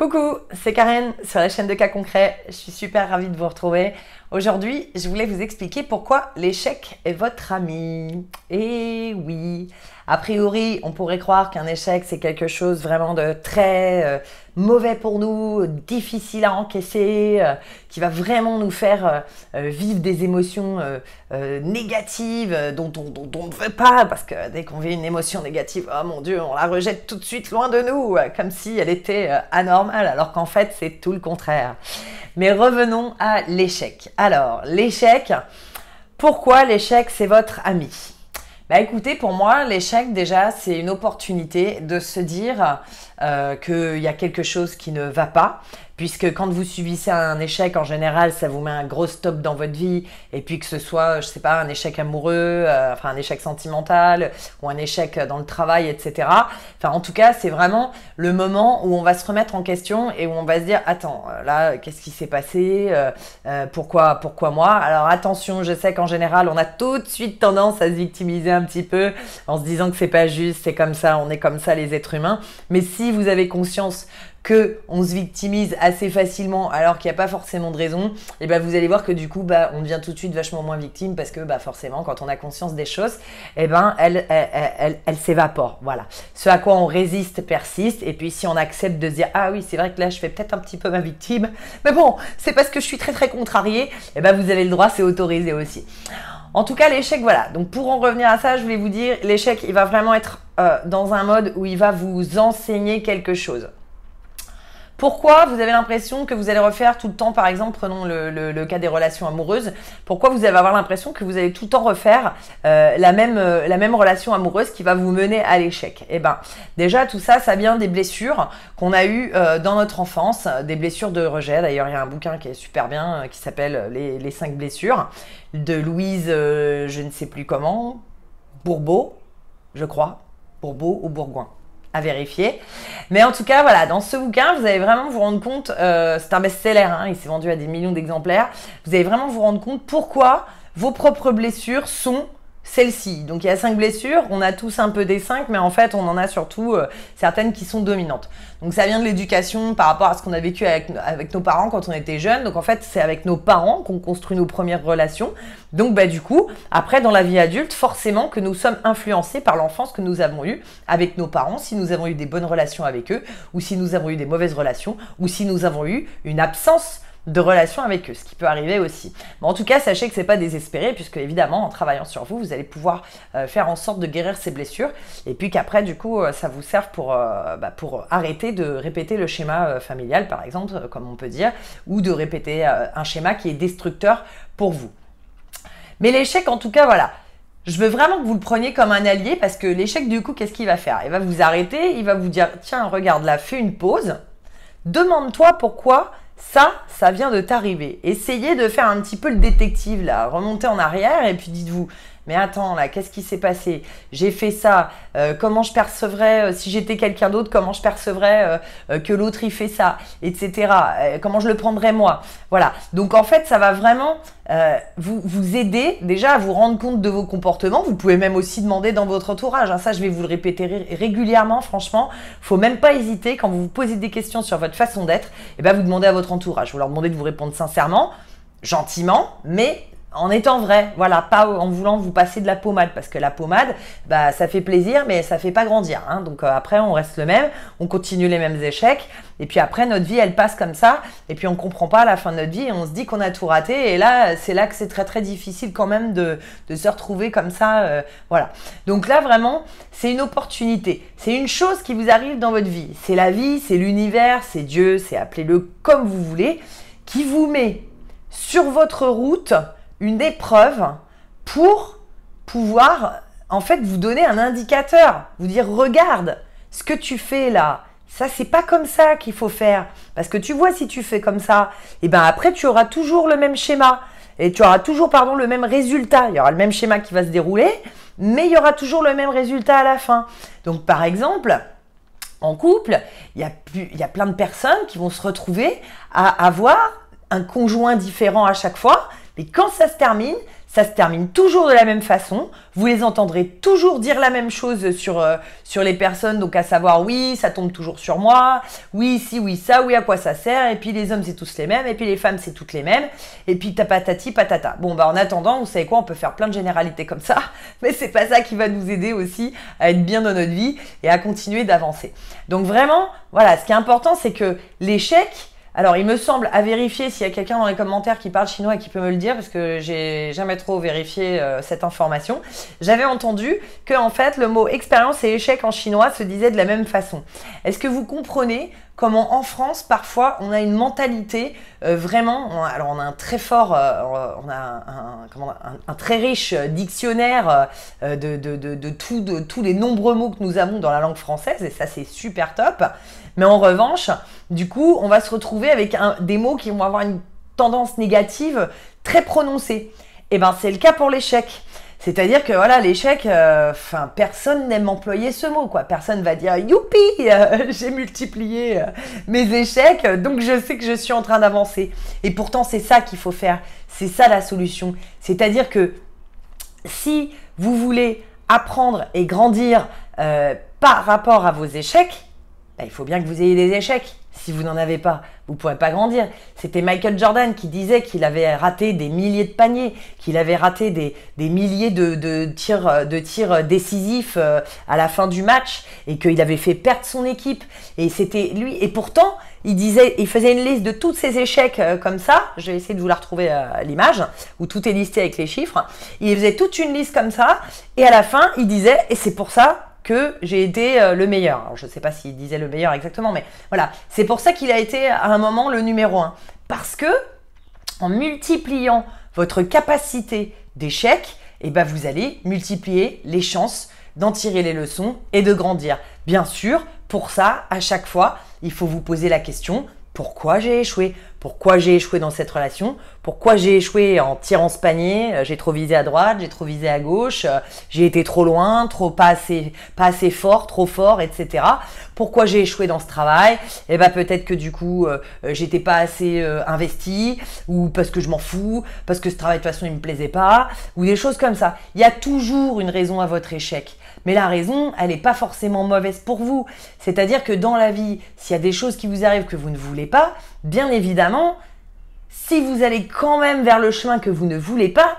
Coucou, c'est Karen sur la chaîne de Cas Concret. Je suis super ravie de vous retrouver. Aujourd'hui, je voulais vous expliquer pourquoi l'échec est votre ami. Et oui, a priori, on pourrait croire qu'un échec, c'est quelque chose vraiment de très mauvais pour nous, difficile à encaisser, qui va vraiment nous faire vivre des émotions négatives dont on ne veut pas, parce que dès qu'on vit une émotion négative, oh mon Dieu, on la rejette tout de suite loin de nous, comme si elle était anormale, alors qu'en fait, c'est tout le contraire. Mais revenons à l'échec. Alors, l'échec, pourquoi l'échec, c'est votre ami? Bah écoutez, pour moi, l'échec, déjà, c'est une opportunité de se dire qu'il y a quelque chose qui ne va pas, puisque quand vous subissez un échec, en général, ça vous met un gros stop dans votre vie, et puis que ce soit, je sais pas, un échec amoureux, enfin un échec sentimental, ou un échec dans le travail, etc. Enfin, en tout cas, c'est vraiment le moment où on va se remettre en question et où on va se dire, attends, là, qu'est-ce qui s'est passé? Pourquoi moi? Alors attention, je sais qu'en général, on a tout de suite tendance à se victimiser un petit peu, en se disant que c'est pas juste, c'est comme ça, on est comme ça les êtres humains. Mais si vous avez conscience qu'on se victimise assez facilement alors qu'il n'y a pas forcément de raison, et ben vous allez voir que du coup on devient tout de suite vachement moins victime, parce que forcément quand on a conscience des choses, et ben elles s'évaporent. Voilà. Ce à quoi on résiste persiste, et puis si on accepte de se dire ah oui, c'est vrai que là je fais peut-être un petit peu ma victime, mais bon, c'est parce que je suis très très contrariée, et ben vous avez le droit, c'est autorisé aussi. En tout cas, l'échec, voilà. Donc, pour en revenir à ça, je voulais vous dire, l'échec, il va vraiment être dans un mode où il va vous enseigner quelque chose. Pourquoi vous avez l'impression que vous allez refaire tout le temps, par exemple, prenons le cas des relations amoureuses, pourquoi vous allez avoir l'impression que vous allez tout le temps refaire la même relation amoureuse qui va vous mener à l'échec? Eh ben, déjà, tout ça, ça vient des blessures qu'on a eues dans notre enfance, des blessures de rejet. D'ailleurs, il y a un bouquin qui est super bien, qui s'appelle les 5 blessures, de Louise, je ne sais plus comment, Bourbeau, je crois, Bourbeau ou Bourgoin, à vérifier. Mais en tout cas, voilà, dans ce bouquin, vous allez vraiment vous rendre compte, c'est un best-seller, hein, il s'est vendu à des millions d'exemplaires, vous allez vraiment vous rendre compte pourquoi vos propres blessures sont celles-ci. Donc il y a 5 blessures, on a tous un peu des 5, mais en fait on en a surtout certaines qui sont dominantes. Donc ça vient de l'éducation par rapport à ce qu'on a vécu avec nos parents quand on était jeunes. Donc en fait c'est avec nos parents qu'on construit nos premières relations. Donc du coup, après dans la vie adulte, forcément que nous sommes influencés par l'enfance que nous avons eue avec nos parents, si nous avons eu des bonnes relations avec eux, ou si nous avons eu des mauvaises relations, ou si nous avons eu une absence de relation avec eux, ce qui peut arriver aussi. Mais en tout cas, sachez que c'est pas désespéré, puisque évidemment, en travaillant sur vous, vous allez pouvoir faire en sorte de guérir ces blessures, et puis qu'après, du coup, ça vous serve pour arrêter de répéter le schéma familial, par exemple, comme on peut dire, ou de répéter un schéma qui est destructeur pour vous. Mais l'échec, en tout cas, voilà. Je veux vraiment que vous le preniez comme un allié, parce que l'échec, du coup, qu'est-ce qu'il va faire? Il va vous arrêter, il va vous dire, tiens, regarde là, fais une pause, demande-toi pourquoi ça vient de t'arriver. Essayez de faire un petit peu le détective là, remontez en arrière et puis dites-vous, mais attends là, qu'est-ce qui s'est passé? J'ai fait ça, comment je percevrais, si j'étais quelqu'un d'autre, comment je percevrais que l'autre il fait ça, etc. Comment je le prendrais moi? Voilà, donc en fait ça va vraiment vous aider déjà à vous rendre compte de vos comportements. Vous pouvez même aussi demander dans votre entourage, hein. Ça je vais vous le répéter régulièrement, franchement, faut même pas hésiter quand vous vous posez des questions sur votre façon d'être, et ben vous demandez à votre entourage, vous leur demandez de vous répondre sincèrement, gentiment, mais en étant vrai, voilà, pas en voulant vous passer de la pommade, parce que la pommade, ça fait plaisir, mais ça fait pas grandir, hein. Donc après, on reste le même, on continue les mêmes échecs, et puis après, notre vie, elle passe comme ça, et puis on comprend pas à la fin de notre vie, et on se dit qu'on a tout raté, et là, c'est là que c'est très très difficile quand même de se retrouver comme ça, voilà. Donc là, vraiment, c'est une opportunité, c'est une chose qui vous arrive dans votre vie, c'est la vie, c'est l'univers, c'est Dieu, c'est appelez-le comme vous voulez, qui vous met sur votre route une épreuve pour pouvoir en fait vous donner un indicateur, vous dire regarde ce que tu fais là, ça c'est pas comme ça qu'il faut faire, parce que tu vois si tu fais comme ça, et ben après tu auras toujours le même schéma et tu auras toujours le même résultat, il y aura le même schéma qui va se dérouler, mais il y aura toujours le même résultat à la fin. Donc par exemple, en couple, il y a plein de personnes qui vont se retrouver à avoir un conjoint différent à chaque fois, Mais quand ça se termine toujours de la même façon. Vous les entendrez toujours dire la même chose sur les personnes, donc à savoir oui, ça tombe toujours sur moi, oui, si, oui, ça, oui, à quoi ça sert, et puis les hommes c'est tous les mêmes, et puis les femmes c'est toutes les mêmes, et puis patati patata. Bon, bah en attendant, vous savez quoi, on peut faire plein de généralités comme ça, mais c'est pas ça qui va nous aider aussi à être bien dans notre vie et à continuer d'avancer. Donc vraiment, voilà, ce qui est important, c'est que l'échec, alors, il me semble, à vérifier s'il y a quelqu'un dans les commentaires qui parle chinois et qui peut me le dire, parce que j'ai jamais trop vérifié cette information. J'avais entendu que, en fait, le mot expérience et échec en chinois se disaient de la même façon. Est-ce que vous comprenez comment en France, parfois, on a une mentalité vraiment... alors, on a un très fort, on a un très riche dictionnaire de tous les nombreux mots que nous avons dans la langue française, et ça, c'est super top. Mais en revanche, du coup, on va se retrouver avec des mots qui vont avoir une tendance négative très prononcée. Et ben, c'est le cas pour l'échec. C'est-à-dire que voilà, l'échec, personne n'aime employer ce mot, quoi. Personne va dire youpi, j'ai multiplié mes échecs, donc je sais que je suis en train d'avancer. Et pourtant, c'est ça qu'il faut faire. C'est ça la solution. C'est-à-dire que si vous voulez apprendre et grandir par rapport à vos échecs, il faut bien que vous ayez des échecs. Si vous n'en avez pas, vous ne pourrez pas grandir. C'était Michael Jordan qui disait qu'il avait raté des milliers de paniers, qu'il avait raté des milliers de tirs décisifs à la fin du match et qu'il avait fait perdre son équipe. Et c'était lui. Et pourtant, il faisait une liste de tous ses échecs comme ça. Je vais essayer de vous la retrouver à l'image où tout est listé avec les chiffres. Il faisait toute une liste comme ça et à la fin, il disait « et c'est pour ça que j'ai été le meilleur ». Alors, je ne sais pas s'il disait le meilleur exactement, mais voilà. C'est pour ça qu'il a été à un moment le numéro 1. Parce que en multipliant votre capacité d'échec, eh ben, vous allez multiplier les chances d'en tirer les leçons et de grandir. Bien sûr, pour ça, à chaque fois, il faut vous poser la question: pourquoi j'ai échoué? Pourquoi j'ai échoué dans cette relation? Pourquoi j'ai échoué en tirant ce panier? J'ai trop visé à droite, j'ai trop visé à gauche, j'ai été trop loin, pas assez fort, trop fort, etc. Pourquoi j'ai échoué dans ce travail? Eh ben peut-être que du coup, j'étais pas assez investi, ou parce que je m'en fous, parce que ce travail de toute façon il me plaisait pas, ou des choses comme ça. Il y a toujours une raison à votre échec. Mais la raison, elle n'est pas forcément mauvaise pour vous. C'est-à-dire que dans la vie, s'il y a des choses qui vous arrivent que vous ne voulez pas, bien évidemment, si vous allez quand même vers le chemin que vous ne voulez pas,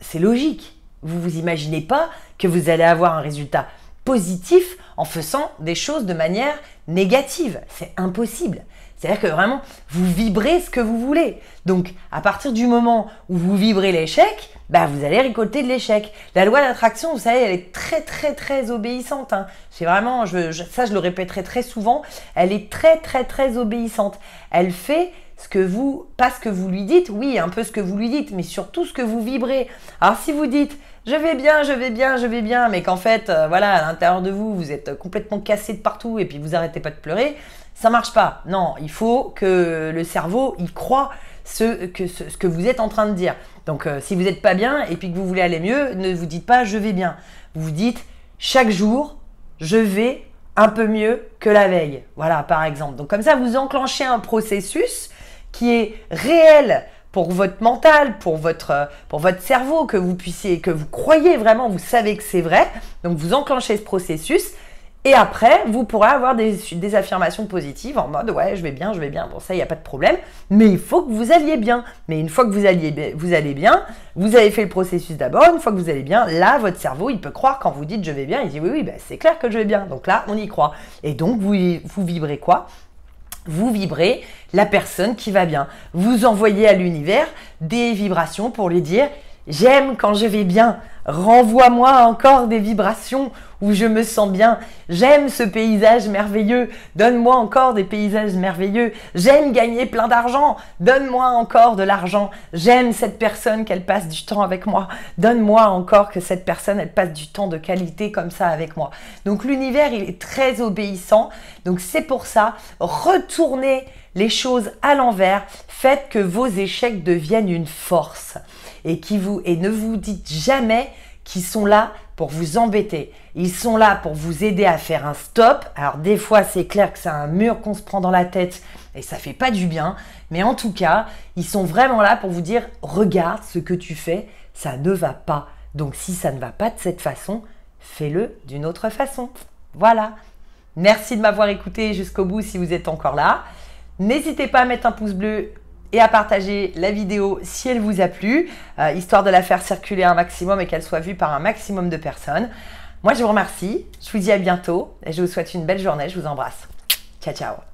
c'est logique. Vous vous imaginez pas que vous allez avoir un résultat positif en faisant des choses de manière négative. C'est impossible. C'est-à-dire que vraiment, vous vibrez ce que vous voulez. Donc, à partir du moment où vous vibrez l'échec, bah, vous allez récolter de l'échec. La loi d'attraction, vous savez, elle est très, très, très obéissante. Hein. C'est vraiment, ça, je le répéterai très souvent, elle est très, très, très obéissante. Elle fait pas ce que vous lui dites, oui, un peu ce que vous lui dites, mais surtout ce que vous vibrez. Alors, si vous dites « je vais bien, je vais bien, je vais bien », mais qu'en fait, voilà, à l'intérieur de vous, vous êtes complètement cassé de partout et puis vous n'arrêtez pas de pleurer, ça marche pas. Non, il faut que le cerveau y croit ce que vous êtes en train de dire. Donc, si vous n'êtes pas bien et puis que vous voulez aller mieux, ne vous dites pas « je vais bien ». Vous vous dites « chaque jour, je vais un peu mieux que la veille ». Voilà, par exemple. Donc, comme ça, vous enclenchez un processus qui est réel pour votre mental, pour votre cerveau, que vous croyez vraiment, vous savez que c'est vrai. Donc, vous enclenchez ce processus. Et après, vous pourrez avoir des affirmations positives en mode « ouais, je vais bien ». Bon, ça, il n'y a pas de problème. Mais il faut que vous alliez bien. Mais une fois que vous allez bien, vous avez fait le processus d'abord. Une fois que vous allez bien, là, votre cerveau, il peut croire quand vous dites « je vais bien ». Il dit « oui, ben, c'est clair que je vais bien ». Donc là, on y croit. Et donc, vous vibrez quoi? Vous vibrez la personne qui va bien. Vous envoyez à l'univers des vibrations pour lui dire « j'aime quand je vais bien ». Renvoie-moi encore des vibrations où je me sens bien. J'aime ce paysage merveilleux. Donne-moi encore des paysages merveilleux. J'aime gagner plein d'argent. Donne-moi encore de l'argent. J'aime cette personne qu'elle passe du temps avec moi. Donne-moi encore que cette personne, elle passe du temps de qualité comme ça avec moi. Donc l'univers, il est très obéissant. Donc c'est pour ça, retournez les choses à l'envers. Faites que vos échecs deviennent une force. Et ne vous dites jamais qu'ils sont là pour vous embêter. Ils sont là pour vous aider à faire un stop. Alors des fois, c'est clair que c'est un mur qu'on se prend dans la tête et ça fait pas du bien. Mais en tout cas, ils sont vraiment là pour vous dire « Regarde ce que tu fais, ça ne va pas. Donc si ça ne va pas de cette façon, fais-le d'une autre façon. » Voilà. Merci de m'avoir écouté jusqu'au bout si vous êtes encore là. N'hésitez pas à mettre un pouce bleu et à partager la vidéo si elle vous a plu, histoire de la faire circuler un maximum et qu'elle soit vue par un maximum de personnes. Moi, je vous remercie. Je vous dis à bientôt et je vous souhaite une belle journée. Je vous embrasse. Ciao, ciao.